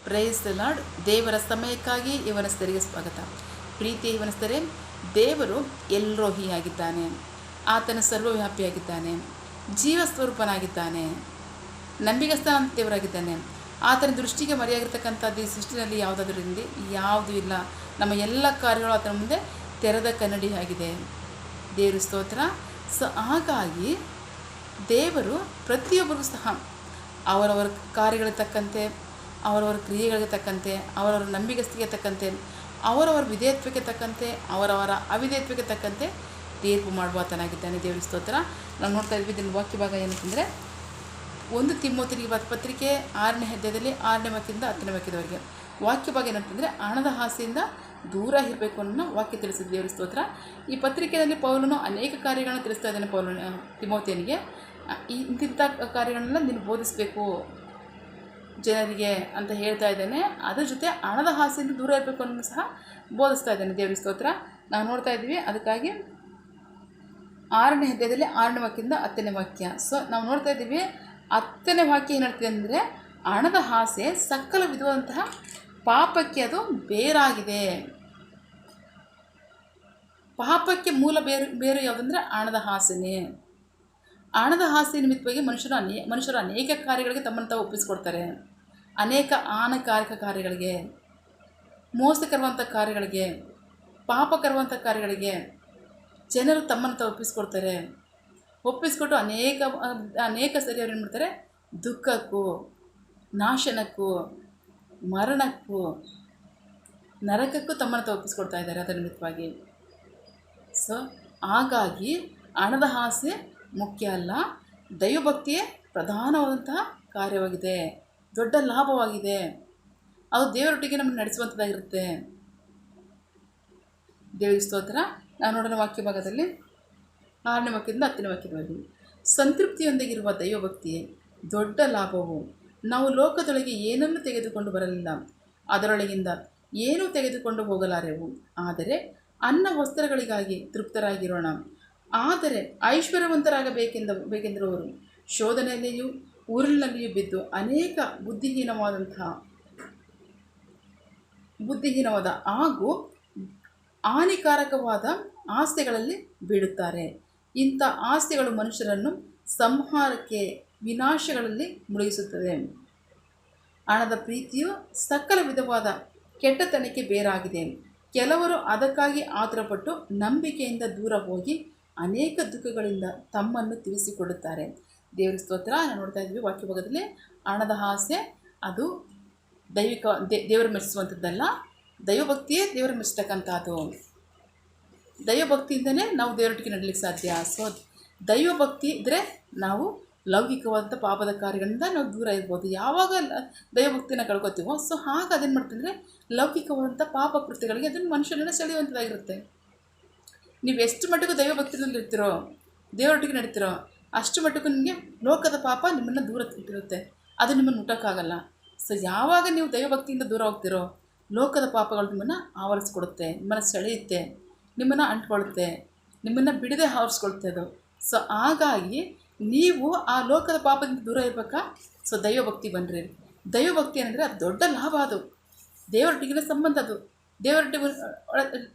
Praise the lord. ದೇವರ ಸಮಯಕ್ಕಾಗಿ ಯವನಸ್ಥರಿಗೆ ಸ್ವಾಗತ. ಪ್ರೀತಿಯ ಯವನಸ್ಥರೇ, ದೇವರು ಎಲ್ರೋಹಿಯಾಗಿದ್ದಾನೆ. ಆತನು ಸರ್ವವ್ಯಾಪಿಯಾಗಿದ್ದಾನೆ, ಜೀವ ಸ್ವರೂಪನಾಗಿದ್ದಾನೆ, ನಂಬಿಗಸ್ತನ ದೇವರಾಗಿದ್ದಾನೆ. ಆತನ ದೃಷ್ಟಿಗೆ ಮರೆಯಾಗಿರ್ತಕ್ಕಂಥದ್ದು ಈ ಸೃಷ್ಟಿನಲ್ಲಿ ಯಾವುದಾದ್ರೂ ಹಿಂದೆ ಯಾವುದೂ ಇಲ್ಲ. ನಮ್ಮ ಎಲ್ಲ ಕಾರ್ಯಗಳು ಆತನ ಮುಂದೆ ತೆರೆದ ಕನ್ನಡಿಯಾಗಿದೆ. ದೇವರು ಸ್ತೋತ್ರ. ಹಾಗಾಗಿ ದೇವರು ಪ್ರತಿಯೊಬ್ಬರಿಗೂ ಸಹ ಅವರವರ ಕಾರ್ಯಗಳಿಗೆ ತಕ್ಕಂತೆ, ಅವರವರ ಕ್ರಿಯೆಗಳಿಗೆ ತಕ್ಕಂತೆ, ಅವರವರ ನಂಬಿಗಸ್ತಿಗೆ ತಕ್ಕಂತೆ, ಅವರವರ ವಿಧೇಯತ್ವಕ್ಕೆ ತಕ್ಕಂತೆ, ಅವರವರ ಅವಿಧೇಯತ್ವಕ್ಕೆ ತಕ್ಕಂತೆ ತೀರ್ಪು ಮಾಡುವಾತನಾಗಿದ್ದಾನೆ. ದೇವರ ಸ್ತೋತ್ರ. ನಾವು ನೋಡ್ತಾ ಇದ್ವಿ ಇದನ್ನು ವಾಕ್ಯ ಭಾಗ ಏನಂತಂದರೆ 1 ತಿಮೋಥಿಯರಿಗೆ ಬರೆದ ಪತ್ರಿಕೆ 6ನೇ ಅಧ್ಯಾಯದಲ್ಲಿ 6ನೇ ವಾಕ್ಯದಿಂದ 10ನೇ ವಾಕ್ಯದವರೆಗೆ ವಾಕ್ಯ ಭಾಗ ಏನಂತಂದರೆ ಹಣದ ಆಸೆಯಿಂದ ದೂರ ಇರಬೇಕು ಅನ್ನೋ ವಾಕ್ಯ ತಿಳಿಸಿದ ದೇವರ ಸ್ತೋತ್ರ. ಈ ಪತ್ರಿಕೆಯಲ್ಲಿ ಪೌಲನು ಅನೇಕ ಕಾರ್ಯಗಳನ್ನು ತಿಳಿಸ್ತಾ ಇದ್ದಾನೆ. ತಿಮೋಥಿಯನಿಗೆ ಇಂತಿಂಥ ಕಾರ್ಯಗಳನ್ನೆಲ್ಲ ನೀನು ಬೋಧಿಸಬೇಕು ಜನರಿಗೆ ಅಂತ ಹೇಳ್ತಾ ಇದ್ದಾನೆ. ಅದ್ರ ಜೊತೆ ಹಣದ ಆಸೆಯಿಂದ ದೂರ ಇರಬೇಕು ಅನ್ನೋ ಸಹ ಬೋಧಿಸ್ತಾ ಇದ್ದಾನೆ. ದೇವರ ಸ್ತೋತ್ರ. ನಾವು ನೋಡ್ತಾ ಇದ್ವಿ. ಅದಕ್ಕಾಗಿ 6ನೇ ಅಧ್ಯಾಯದಲ್ಲಿ 6ನೇ ವಾಕ್ಯದಿಂದ 10ನೇ ವಾಕ್ಯ. ನಾವು ನೋಡ್ತಾ ಇದ್ದೀವಿ 10ನೇ ವಾಕ್ಯ ಏನು ಹೇಳ್ತಿದೆ ಅಂದರೆ, ಹಣದ ಆಸೆ ಸಕಲ ವಿಧವಾದಂತಹ ಪಾಪಕ್ಕೆ ಅದು ಬೇರಾಗಿದೆ. ಪಾಪಕ್ಕೆ ಮೂಲ ಬೇರು ಯಾವುದಂದರೆ ಹಣದ ಆಸೆನೇ. ಹಣದ ಆಸೆ ನಿಮಿತ್ತವಾಗಿ ಮನುಷ್ಯರು ಅನೇಕ ಕಾರ್ಯಗಳಿಗೆ ತಮ್ಮನ್ನು ತಾವು ಒಪ್ಪಿಸ್ಕೊಡ್ತಾರೆ. ಅನೇಕ ಹಾನಿಕಾರಕ ಕಾರ್ಯಗಳಿಗೆ, ಮೋಸಕರವಂಥ ಕಾರ್ಯಗಳಿಗೆ, ಪಾಪಕರವಂಥ ಕಾರ್ಯಗಳಿಗೆ ಜನರು ತಮ್ಮನ್ನು ತಾವು ಒಪ್ಪಿಸ್ಕೊಟ್ಟು ಅನೇಕ ಸರಿ ಅವ್ರು ಏನು ಮಾಡ್ತಾರೆ, ದುಃಖಕ್ಕೂ, ನಾಶನಕ್ಕೂ, ಮರಣಕ್ಕೂ, ನರಕಕ್ಕೂ ತಮ್ಮನ್ನು ತಾವು ಒಪ್ಪಿಸ್ಕೊಡ್ತಾ ಇದ್ದಾರೆ ಅದರ ನಿಮಿತ್ತವಾಗಿ. ಹಾಗಾಗಿ ಹಣದ ಆಸೆ ಮುಖ್ಯ ಅಲ್ಲ, ದೈವಭಕ್ತಿಯೇ ಪ್ರಧಾನವಾದಂತಹ ಕಾರ್ಯವಾಗಿದೆ, ದೊಡ್ಡ ಲಾಭವಾಗಿದೆ. ಅದು ದೇವರೊಟ್ಟಿಗೆ ನಮ್ಮನ್ನು ನಡೆಸುವಂಥದ್ದಾಗಿರುತ್ತೆ. ದೇವರ ಸ್ತೋತ್ರ. ನಾವು ನೋಡೋಣ ವಾಕ್ಯ ಭಾಗದಲ್ಲಿ 6ನೇ ವಾಕ್ಯದಿಂದ 10ನೇ ವಾಕ್ಯದವರೆಗೆ. ಸಂತೃಪ್ತಿಯೊಂದಿಗಿರುವ ದೈವಭಕ್ತಿಯೇ ದೊಡ್ಡ ಲಾಭವು. ನಾವು ಲೋಕದೊಳಗೆ ಏನನ್ನೂ ತೆಗೆದುಕೊಂಡು ಬರಲಿಲ್ಲ, ಅದರೊಳಗಿಂದ ಏನೂ ತೆಗೆದುಕೊಂಡು ಹೋಗಲಾರೆವು. ಆದರೆ ಅನ್ನ ವಸ್ತ್ರಗಳಿಗಾಗಿ ತೃಪ್ತರಾಗಿರೋಣ. ಆದರೆ ಐಶ್ವರ್ಯವಂತರಾಗಬೇಕೆಂದಿರುವವರು ಶೋಧನೆಯಲ್ಲಿಯೂ ಉರುಳಿನಲ್ಲಿಯೂ ಬಿದ್ದು ಅನೇಕ ಬುದ್ಧಿಹೀನವಾದ ಹಾಗೂ ಹಾನಿಕಾರಕವಾದ ಆಸ್ತಿಗಳಲ್ಲಿ ಬೀಳುತ್ತಾರೆ. ಇಂಥ ಆಸ್ತಿಗಳು ಮನುಷ್ಯರನ್ನು ಸಂಹಾರಕ್ಕೆ, ವಿನಾಶಗಳಲ್ಲಿ ಮುಳುಗಿಸುತ್ತದೆ. ಹಣದ ಪ್ರೀತಿಯು ಸಕಲ ವಿಧವಾದ ಕೆಟ್ಟತನಕ್ಕೆ ಬೇರಾಗಿದೆ. ಕೆಲವರು ಅದಕ್ಕಾಗಿ ಆತುರಪಟ್ಟು ನಂಬಿಕೆಯಿಂದ ದೂರ ಹೋಗಿ ಅನೇಕ ದುಃಖಗಳಿಂದ ತಮ್ಮನ್ನು ತಿಳಿಸಿಕೊಡುತ್ತಾರೆ. ದೇವರ ಸ್ತೋತ್ರ. ನಾವು ನೋಡ್ತಾ ಇದ್ವಿ ವಾಕ್ಯ ಭಾಗದಲ್ಲಿ ಹಣದ ಆಸೆ ಅದು ದೇವರ ಮೆಚ್ಚಿಸುವಂಥದ್ದಲ್ಲ, ದೈವಭಕ್ತಿಯೇ ದೇವರ ಮೆಚ್ಚತಕ್ಕಂಥದ್ದು. ದೈವಭಕ್ತಿಯಿಂದಲೇ ನಾವು ದೇವರೊಟ್ಟಿಗೆ ನಡಲಿಕ್ಕೆ ಸಾಧ್ಯ. ದೈವಭಕ್ತಿ ಇದ್ದರೆ ನಾವು ಲೌಕಿಕವಾದಂಥ ಪಾಪದ ಕಾರ್ಯಗಳಿಂದ ನಾವು ದೂರ ಇರ್ಬೋದು. ಯಾವಾಗ ದೈವಭಕ್ತಿನ ಕಳ್ಕೊತೀವೋ ಆಗ ಅದೇನು ಮಾಡ್ತಂದರೆ ಲೌಕಿಕವಾದಂಥ ಪಾಪ ಕೃತ್ಯಗಳಿಗೆ ಅದನ್ನು ಮನುಷ್ಯನನ್ನು ಸೆಳೆಯುವಂಥದ್ದಾಗಿರುತ್ತೆ. ನೀವು ಎಷ್ಟು ಮಟ್ಟಿಗೂ ದೈವಭಕ್ತಿನಲ್ಲಿ ಇರ್ತೀರೋ, ದೇವರೊಟ್ಟಿಗೆ ನಡೀತಿರೋ, ಅಷ್ಟು ಮಟ್ಟಿಗೂ ನಿಮಗೆ ಲೋಕದ ಪಾಪ ನಿಮ್ಮನ್ನು ದೂರ ಇಟ್ಟಿರುತ್ತೆ. ಅದು ನಿಮ್ಮನ್ನು ಮುಟ್ಟೋಕ್ಕಾಗಲ್ಲ. ಯಾವಾಗ ನೀವು ದೈವಭಕ್ತಿಯಿಂದ ದೂರ ಹೋಗ್ತಿರೋ, ಲೋಕದ ಪಾಪಗಳು ನಿಮ್ಮನ್ನು ಆವರಿಸ್ಕೊಡುತ್ತೆ, ನಿಮ್ಮನ್ನು ಸೆಳೆಯುತ್ತೆ, ನಿಮ್ಮನ್ನು ಅಂಟ್ಕೊಳ್ಳುತ್ತೆ, ನಿಮ್ಮನ್ನು ಬಿಡದೆ ಆವರಿಸ್ಕೊಳುತ್ತೆ ಅದು. ಹಾಗಾಗಿ ನೀವು ಆ ಲೋಕದ ಪಾಪದಿಂದ ದೂರ ಇರಬೇಕಾ? ದೈವಭಕ್ತಿ ಬನ್ನಿರಿ. ದೈವಭಕ್ತಿ ಏನಂದರೆ ಅದು ದೊಡ್ಡ ಲಾಭ. ಅದು ದೇವರೊಟ್ಟಿಗಿನ ಸಂಬಂಧ, ಅದು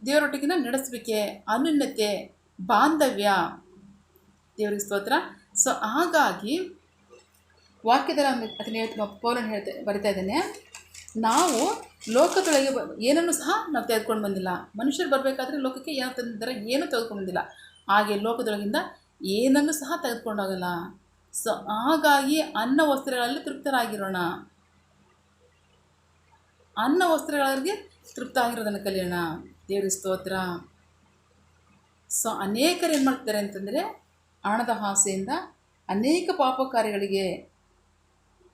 ದೇವರೊಟ್ಟಿಗಿನ ನಡೆಸಬೇಕೆ, ಅನ್ಯೋನ್ಯತೆ, ಬಾಂಧವ್ಯ. ದೇವರಿಗೆ ಸ್ತೋತ್ರ. ಹಾಗಾಗಿ ವಾಕ್ಯದಲ್ಲಿ ಅದನ್ನು ಪೌಲನು ಬರಿತಾ ಇದ್ದಾನೆ, ನಾವು ಲೋಕದೊಳಗೆ ಏನನ್ನು ಸಹ ನಾವು ತೆಗೆದುಕೊಂಡು ಬಂದಿಲ್ಲ. ಮನುಷ್ಯರು ಬರಬೇಕಾದ್ರೆ ಲೋಕಕ್ಕೆ ಏನೋ ತಂದಿದ್ದಾರೆ, ಏನೂ ತೆಗೆದುಕೊಂಡು ಬಂದಿಲ್ಲ. ಹಾಗೆ ಲೋಕದೊಳಗಿಂದ ಏನನ್ನು ಸಹ ತೆಗೆದುಕೊಂಡೋಗಲ್ಲ. ಹಾಗಾಗಿ ಅನ್ನ ವಸ್ತ್ರಗಳಲ್ಲಿ ತೃಪ್ತರಾಗಿರೋಣ. ಅನ್ನ ವಸ್ತ್ರಗಳಿಗೆ ತೃಪ್ತ ಆಗಿರೋದನ್ನು ಕಲಿಯೋಣ. ದೇವರ ಸ್ತೋತ್ರ. ಅನೇಕರು ಏನು ಮಾಡ್ತಾರೆ ಅಂತಂದರೆ ಹಣದ ಆಸೆಯಿಂದ ಅನೇಕ ಪಾಪ ಕಾರ್ಯಗಳಿಗೆ,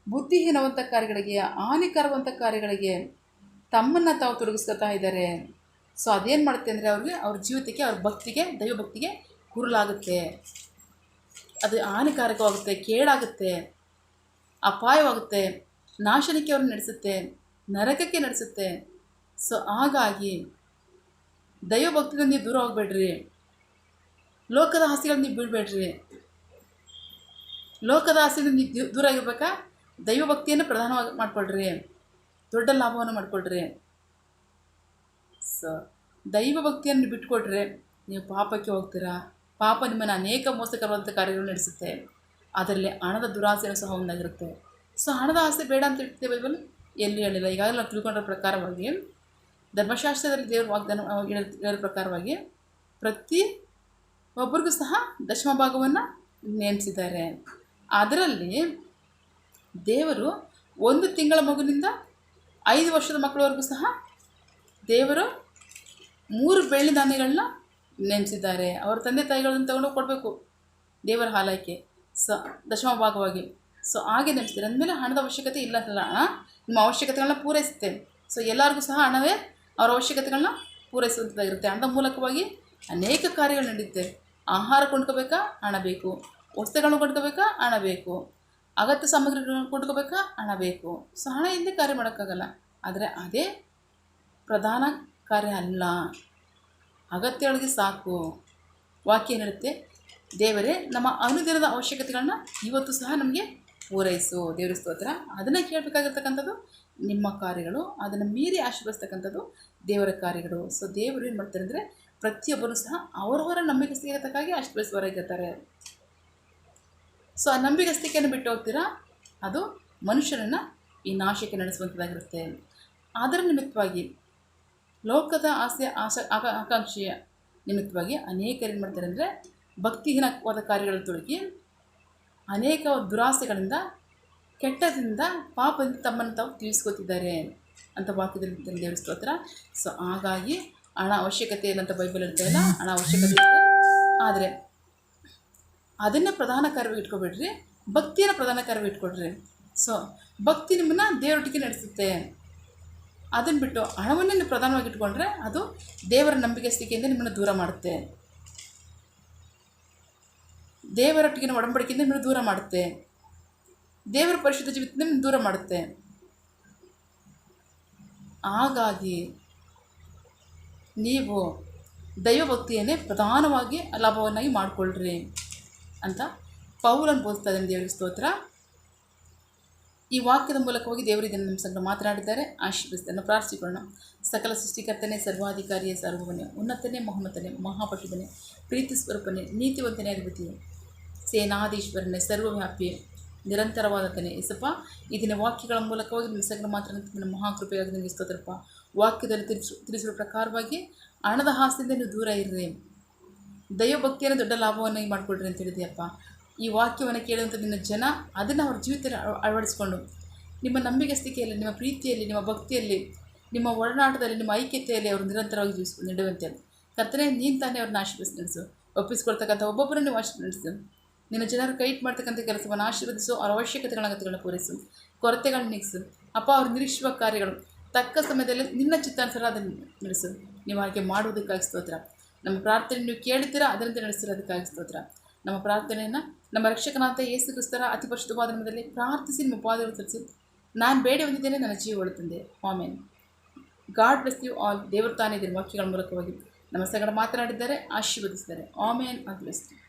ಬುದ್ಧಿಹೀನವಂಥ ಕಾರ್ಯಗಳಿಗೆ, ಹಾನಿಕರವಂಥ ಕಾರ್ಯಗಳಿಗೆ ತಮ್ಮನ್ನು ತಾವು ತೊಡಗಿಸ್ಕೊತಾ ಇದ್ದಾರೆ. ಅದೇನು ಮಾಡುತ್ತೆ ಅಂದರೆ ಅವ್ರ ಜೀವಿತಕ್ಕೆ, ಅವ್ರ ಭಕ್ತಿಗೆ, ದೈವಭಕ್ತಿಗೆ ಕುರುಲಾಗುತ್ತೆ. ಅದು ಹಾನಿಕಾರಕವಾಗುತ್ತೆ, ಕೇಡಾಗುತ್ತೆ, ಅಪಾಯವಾಗುತ್ತೆ, ನಾಶನಕ್ಕೆ ಅವ್ರನ್ನ ನಡೆಸುತ್ತೆ, ನರಕಕ್ಕೆ ನಡೆಸುತ್ತೆ. ಹಾಗಾಗಿ ದೈವಭಕ್ತಿಯಿಂದ ನೀವು ದೂರ ಹೋಗಬೇಡ್ರಿ. ಲೋಕದ ಆಸೆಗಳನ್ನು ನೀವು ಬೀಳಬೇಡ್ರಿ. ಲೋಕದ ಆಸೆಯಿಂದ ನೀವು ದೂರ ಆಗಿರ್ಬೇಕಾ? ದೈವಭಕ್ತಿಯನ್ನು ಪ್ರಧಾನವಾಗಿ ಮಾಡಿಕೊಳ್ರಿ. ದೊಡ್ಡ ಲಾಭವನ್ನು ಮಾಡಿಕೊಳ್ರಿ. ದೈವ ಭಕ್ತಿಯನ್ನು ಬಿಟ್ಕೊಟ್ರೆ ನೀವು ಪಾಪಕ್ಕೆ ಹೋಗ್ತೀರಾ. ಪಾಪ ನಿಮ್ಮನ್ನು ಅನೇಕ ಮೋಸಕರವಾದಂಥ ಕಾರ್ಯಗಳು ನಡೆಸುತ್ತೆ. ಅದರಲ್ಲಿ ಹಣದ ದುರಾಸೆಯೂ ಸಹ ಒಂದಾಗಿರುತ್ತೆ. ಹಣದ ಆಸೆ ಬೇಡ ಅಂತ ಹೇಳ್ತೇವೆ ಬೈಬಲ್ ಎಲ್ಲಿ ಹೇಳಿಲ್ಲ. ಈಗಾಗಲೇ ನಾವು ತಿಳ್ಕೊಂಡ್ರ ಪ್ರಕಾರವಾಗಿ ಧರ್ಮಶಾಸ್ತ್ರದಲ್ಲಿ ದೇವರು ವಾಗ್ದಾನ ಹೇಳೋ ಪ್ರಕಾರವಾಗಿ ಪ್ರತಿ ಒಬ್ಬರಿಗೂ ಸಹ ದಶಮ ಭಾಗವನ್ನು ನೇಮಿಸಿದ್ದಾರೆ. ಅದರಲ್ಲಿ ದೇವರು 1 ತಿಂಗಳ ಮಗುವಿನಿಂದ 5 ವರ್ಷದ ಮಕ್ಕಳವರೆಗೂ ಸಹ ದೇವರು 3 ಬೆಳ್ಳಿ ನಾಣ್ಯಗಳನ್ನ ನೇಮಿಸಿದ್ದಾರೆ. ಅವರ ತಂದೆ ತಾಯಿಗಳನ್ನು ತಗೊಂಡೋಗಿ ಕೊಡಬೇಕು ದೇವರ ಆಲಯಕ್ಕೆ ದಶಮ ಭಾಗವಾಗಿ. ಹಾಗೆ ನೇಮಿಸ್ತಾರೆ. ಅಂದಮೇಲೆ ಹಣದ ಅವಶ್ಯಕತೆ ಇಲ್ಲ ಅಂತಲ್ಲ, ಹಣ ನಿಮ್ಮ ಅವಶ್ಯಕತೆಗಳನ್ನ ಪೂರೈಸುತ್ತೆ. ಎಲ್ಲರಿಗೂ ಸಹ ಹಣವೇ ಅವರ ಅವಶ್ಯಕತೆಗಳನ್ನ ಪೂರೈಸುವಂಥದ್ದಾಗಿರುತ್ತೆ. ಹಣದ ಮೂಲಕವಾಗಿ ಅನೇಕ ಕಾರ್ಯಗಳು ನಡೆಯುತ್ತೆ. ಆಹಾರ ಕೊಂಡ್ಕೋಬೇಕಾ ಹಣ ಬೇಕು, ವಸ್ತುಗಳನ್ನು ಕೊಂಡ್ಕೋಬೇಕಾ ಹಣ ಬೇಕು, ಅಗತ್ಯ ಸಾಮಗ್ರಿಗಳನ್ನು ಕೊಂಡ್ಕೋಬೇಕಾ ಹಣ ಬೇಕು. ಹಣ ಇಲ್ಲದೆ ಕಾರ್ಯ ಮಾಡೋಕ್ಕಾಗಲ್ಲ. ಆದರೆ ಅದೇ ಪ್ರಧಾನ ಕಾರ್ಯ ಅಲ್ಲ. ಅಗತ್ಯಗಳಿಗೆ ಸಾಕು. ವಾಕ್ಯ ಏನಿರುತ್ತೆ, ದೇವರೇ ನಮ್ಮ ಅನುದಿನದ ಅವಶ್ಯಕತೆಗಳನ್ನ ಇವತ್ತು ಸಹ ನಮಗೆ ಪೂರೈಸು. ದೇವರ ಸ್ತೋತ್ರ. ಅದನ್ನು ಕೇಳಬೇಕಾಗಿರ್ತಕ್ಕಂಥದ್ದು ನಿಮ್ಮ ಕಾರ್ಯಗಳು. ಅದನ್ನು ಮೀರಿ ಆಶೀರ್ವದಿಸ್ತಕ್ಕಂಥದ್ದು ದೇವರ ಕಾರ್ಯಗಳು. ದೇವರು ಏನು ಮಾಡ್ತಾರೆ ಅಂದರೆ ಪ್ರತಿಯೊಬ್ಬರೂ ಸಹ ಅವರವರ ನಂಬಿಕಸ್ತಿಗೆ ಆಶೀರ್ವದಿಸುವವರಾಗಿರ್ತಾರೆ. ಆ ನಂಬಿಕಸ್ತಿಕೆಯನ್ನು ಬಿಟ್ಟು ಹೋಗ್ತೀರಾ, ಅದು ಮನುಷ್ಯನನ್ನು ಈ ನಾಶಕ್ಕೆ ನಡೆಸುವಂಥದ್ದಾಗಿರುತ್ತೆ. ಅದರ ನಿಮಿತ್ತವಾಗಿ ಲೋಕದ ಆಕಾಂಕ್ಷೆಯ ನಿಮಿತ್ತವಾಗಿ ಅನೇಕರು ಏನು ಮಾಡ್ತಾರೆ ಅಂದರೆ ಭಕ್ತಿಹೀನವಾದ ಕಾರ್ಯಗಳನ್ನು ತೊಡಗಿ ಅನೇಕ ದುರಾಸೆಗಳಿಂದ, ಕೆಟ್ಟದಿಂದ, ಪಾಪದಿಂದ ತಮ್ಮನ್ನು ತಾವು ತೀರಿಸ್ಕೊತಿದ್ದಾರೆ ಅಂತ ವಾಕ್ಯದಲ್ಲಿ ದೇವರ ಸ್ತೋತ್ರ. ಹಾಗಾಗಿ ಹಣ ಅವಶ್ಯಕತೆ ಏನಂತ ಬೈಬಲ್ ಹೇಳ್ತಾ ಇಲ್ಲ. ಹಣ ಅವಶ್ಯಕತೆ ಇದೆ, ಆದರೆ ಅದನ್ನೇ ಪ್ರಧಾನ ಕಾರ್ಯವಾಗಿ ಇಟ್ಕೊಬೇಡ್ರಿ, ಭಕ್ತಿಯನ್ನು ಪ್ರಧಾನ ಕಾರ್ಯವಾಗಿ ಇಟ್ಕೊಳ್ರಿ. ಭಕ್ತಿ ನಿಮ್ಮನ್ನು ದೇವರೊಟ್ಟಿಗೆ ನಡೆಸುತ್ತೆ. ಅದನ್ನು ಬಿಟ್ಟು ಹಣವನ್ನೇ ನೀವು ಪ್ರಧಾನವಾಗಿ ಇಟ್ಕೊಂಡ್ರೆ ಅದು ದೇವರ ನಂಬಿಕೆಸ್ತಿಕೆಯಿಂದ ನಿಮ್ಮನ್ನು ದೂರ ಮಾಡುತ್ತೆ. ದೇವರೊಟ್ಟಿಗಿನ ಒಡಂಬಡಿಕೆಯಿಂದ ನಿಮ್ಮನ್ನು ದೂರ ಮಾಡುತ್ತೆ. ದೇವರ ಪರಿಶುದ್ಧ ಜೀವಿತದಿಂದ ನಿಮ್ಮನ್ನು ದೂರ ಮಾಡುತ್ತೆ. ಹಾಗಾಗಿ ನೀವು ದೈವಭಕ್ತಿಯನ್ನೇ ಪ್ರಧಾನವಾಗಿ ಲಾಭವನ್ನಾಗಿ ಮಾಡಿಕೊಳ್ಳ್ರಿ ಅಂತ ಪೌಲನು ಬೋಧಿಸ್ತಾ ಇದ್ದಾನೆ. ದೇವರಿಗೆ ಸ್ತೋತ್ರ. ಈ ವಾಕ್ಯದ ಮೂಲಕವಾಗಿ ದೇವರು ಇದನ್ನು ನಮ್ಮ ಸಂಗಡ ಮಾತನಾಡಿದ್ದಾರೆ. ಆಶೀರ್ವದಿಸಿದ್ದನ್ನು ಪ್ರಾರ್ಥಿಸಿಕೊಳ್ಳೋಣ. ಸಕಲ ಸೃಷ್ಟಿಕರ್ತನೇ, ಸರ್ವಾಧಿಕಾರಿಯೇ, ಸರ್ವವನೇ, ಉನ್ನತನೇ, ಮಹೋನ್ನತನೇ, ಮಹಾಪಟುವನೇ, ಪ್ರೀತಿ ಸ್ವರೂಪನೇ, ನೀತಿವಂತನೇ, ಅಧಿಪತಿಯೇ, ಸೇನಾಧೀಶ್ವರನೇ, ಸರ್ವವ್ಯಾಪಿಯೇ, ನಿರಂತರವಾದತನೇ ಯೇಸಪ್ಪ, ಇದನ್ನ ವಾಕ್ಯಗಳ ಮೂಲಕವಾಗಿ ನಿಮ್ಮ ಸಂಗಡ ಮಾತನಾಡುತ್ತಿದ್ದ ಮಹಾಕೃಪೆಯಾಗಿ ನಿಮಗೆ ಸ್ತೋತ್ರಪ್ಪ. ವಾಕ್ಯದಲ್ಲಿ ತಿಳಿಸಿರೋ ಪ್ರಕಾರವಾಗಿ ಹಣದ ಆಸೆಯಿಂದ ನೀವು ದೂರ ಇರ್ರಿ, ದೈವಭಕ್ತಿಯನ್ನು ದೊಡ್ಡ ಲಾಭವನ್ನು ಮಾಡಿಕೊಡ್ರಿ ಅಂತ ಹೇಳಿದೆಯಪ್ಪ. ಈ ವಾಕ್ಯವನ್ನು ಕೇಳುವಂಥ ನಿನ್ನ ಜನ ಅದನ್ನು ಅವ್ರ ಜೀವಿತದಲ್ಲಿ ಅಳವಡಿಸ್ಕೊಂಡು ನಿಮ್ಮ ನಂಬಿಕೆಸ್ತಿಕೆಯಲ್ಲಿ, ನಿಮ್ಮ ಪ್ರೀತಿಯಲ್ಲಿ, ನಿಮ್ಮ ಭಕ್ತಿಯಲ್ಲಿ, ನಿಮ್ಮ ಒಡನಾಟದಲ್ಲಿ, ನಿಮ್ಮ ಐಕ್ಯತೆಯಲ್ಲಿ ಅವರು ನಿರಂತರವಾಗಿ ನಡೆಯುವಂತೆ ಕರ್ತನೇ, ನೀನು ತಾನೇ ಅವ್ರನ್ನ ಆಶೀರ್ವದಿಸಿ ನಡೆಸು. ಒಪ್ಪಿಸ್ಕೊಳ್ತಕ್ಕಂಥ ಒಬ್ಬೊಬ್ಬರನ್ನು ನೀವು ಆಶೀರ್ವದಿಸು. ನಿನ್ನ ಜನರು ಕೈ ಮಾಡ್ತಕ್ಕಂಥ ಕೆಲಸವನ್ನು ಆಶೀರ್ವದಿಸು. ಅವರ ಅಗತ್ಯಗಳನ್ನು ಪೂರೈಸು, ಕೊರತೆಗಳನ್ನು ನೀಗಿಸು ಅಪ್ಪ. ಅವ್ರು ನಿರೀಕ್ಷಿಸುವ ಕಾರ್ಯಗಳು ತಕ್ಕ ಸಮಯದಲ್ಲಿ ನಿನ್ನ ಚಿತ್ತಾನುಸಾರ ಅದನ್ನು ನಡೆಸು. ನೀವು ಹಾಗೆ ಮಾಡುವುದಕ್ಕಾಗಿ ಸ್ತೋತ್ರ. ನಮ್ಮ ಪ್ರಾರ್ಥನೆ ನೀವು ಕೇಳಿದ್ದೀರಾ, ಅದರಂತೆ ನಡೆಸಿರೋದಕ್ಕಾಗಿ ಸ್ತೋತ್ರ. ನಮ್ಮ ಪ್ರಾರ್ಥನೆಯನ್ನು ನಮ್ಮ ರಕ್ಷಕನಾದ ಯೇಸು ಕ್ರಿಸ್ತರ ಅತಿ ಪರಿಶುದ್ಧವಾದ ನಾಮದಲ್ಲಿ ಪ್ರಾರ್ಥಿಸಿ ನಿಮ್ಮ ಪಾದಗಳು ತಿಳಿಸಿ ನಾನು ಬೇಡಿ ಹೊಂದಿದ್ದೇನೆ, ನನ್ನ ಜೀವ ಉಳಿತಂದೆ. Amen. God bless you all. ದೇವರು ತಾನೇ ಇದರ ವಾಕ್ಯಗಳ ಮೂಲಕವಾಗಿ ನಮ್ಮ ಸಂಗಡ ಮಾತನಾಡಿದ್ದಾರೆ, ಆಶೀರ್ವದಿಸಿದ್ದಾರೆ. ಆಮೆನ್. God bless you.